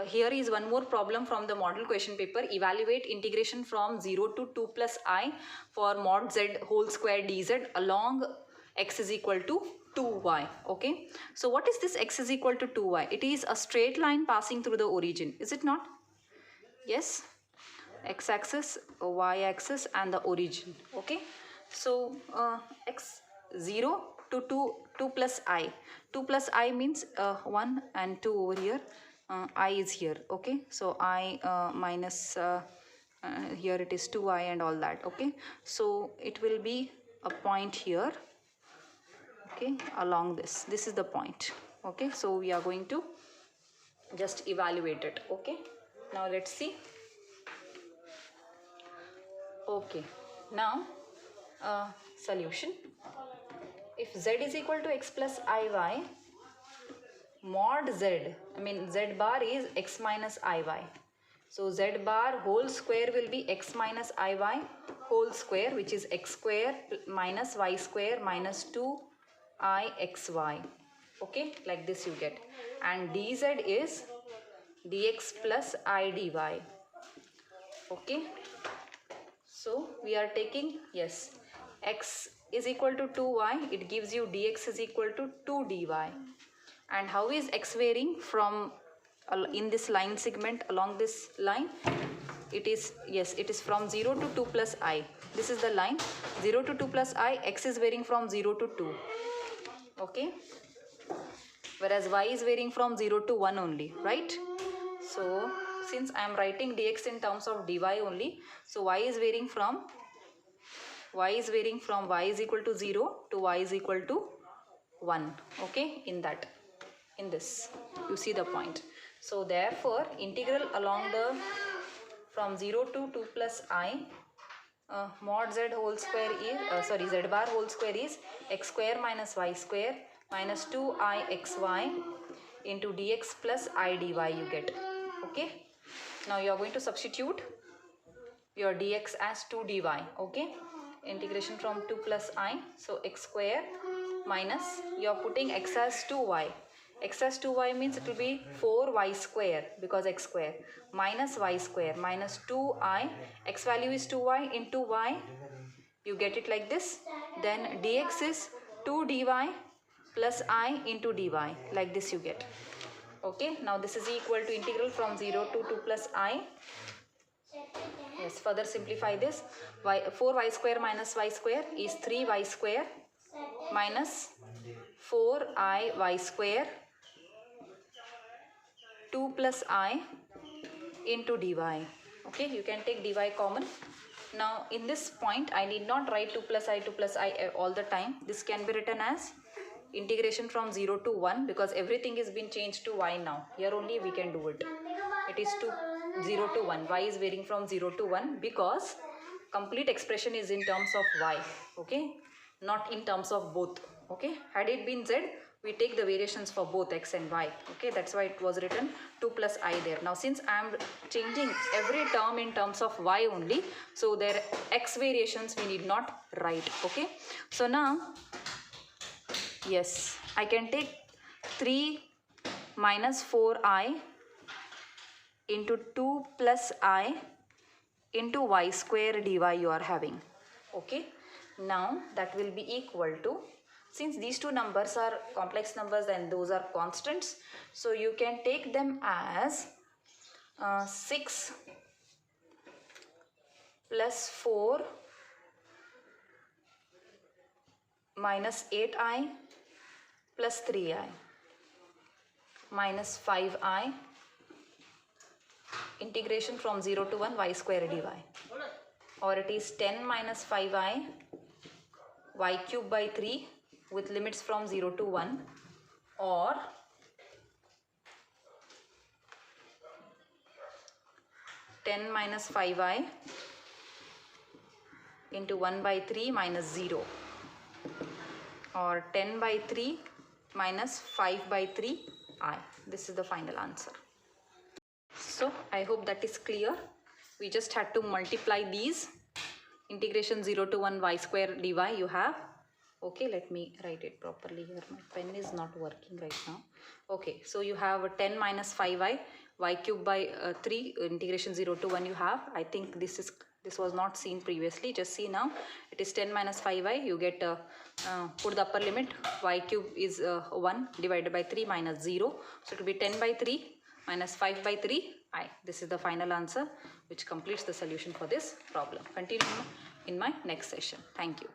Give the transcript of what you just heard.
Here is one more problem from the model question paper. Evaluate integration from 0 to 2 plus I for mod z whole square dz along x is equal to 2y. Okay, so what is this x is equal to 2y? It is a straight line passing through the origin, is it not? Yes, x-axis, y-axis and the origin. Okay, so x 0 to 2 plus I. 2 plus I means 1 and 2 over here. I is here. Okay, so I minus here it is 2I and all that. Okay, so it will be a point here. Okay, along this is the point. Okay, so we are going to just evaluate it. Okay, now let's see. Okay, now solution. If z is equal to x plus iy, mod z, I mean z bar is x minus iy. So z bar whole square will be x minus iy whole square, which is x square minus y square minus 2ixy. Okay, like this you get. And dz is dx plus I dy. Okay, so we are taking, yes, x is equal to 2y, it gives you dx is equal to 2 dy. And how is x varying from in this line segment along this line? It is, yes, it is from 0 to 2 plus I. This is the line 0 to 2 plus I, x is varying from 0 to 2. Okay, whereas y is varying from 0 to 1 only, right? So since I am writing dx in terms of dy only, so y is varying from y is equal to 0 to y is equal to 1. Okay, in this you see the point. So therefore integral along the from 0 to 2 plus I mod z whole square is z bar whole square is x square minus y square minus 2ixy into dx plus I dy you get. Okay, now you are going to substitute your dx as 2 dy. Okay, integration from 2 plus I, so x square minus, you are putting x as 2y. X as 2y means it will be 4y square because x square minus y square minus 2I, x value is 2y into y, you get it like this. Then dx is 2 dy plus I into dy, like this you get. Okay, now this is equal to integral from 0 to 2 plus I. Yes, further simplify this. 4y square minus y square is 3y square minus 4iy square 2 plus I into dy. Okay, you can take dy common. Now in this point I need not write 2 plus I all the time. This can be written as integration from 0 to 1 because everything is been changed to y now. Here only we can do it. It is to 0 to 1. Y is varying from 0 to 1 because complete expression is in terms of y. Okay, not in terms of both. Okay, had it been z, we take the variations for both x and y. Okay, that's why it was written 2 plus I there. Now since I am changing every term in terms of y only, so their x variations we need not write. Okay, so now yes, I can take 3 minus 4I into 2 plus I into y square dy you are having. Okay, now that will be equal to, since these two numbers are complex numbers and those are constants, so you can take them as 6 plus 4 minus 8I plus 3I minus 5I integration from 0 to 1 y square dy, or it is 10 minus 5I y cube by 3 with limits from 0 to 1, or ten minus 5I into 1 by 3 minus 0, or 10 by 3 minus 5 by 3I. This is the final answer. So I hope that is clear. We just had to multiply these. Integration 0 to 1 y square dy you have. Okay, let me write it properly here. My pen is not working right now. Okay, so you have 10 minus 5y y cube by 3 integration 0 to 1 you have. I think this was not seen previously. Just see now. It is 10 minus 5y. You get put the upper limit. Y cube is 1 divided by 3 minus 0. So it will be 10 by 3 minus 5 by 3 I. This is the final answer which completes the solution for this problem. Continue in my next session. Thank you.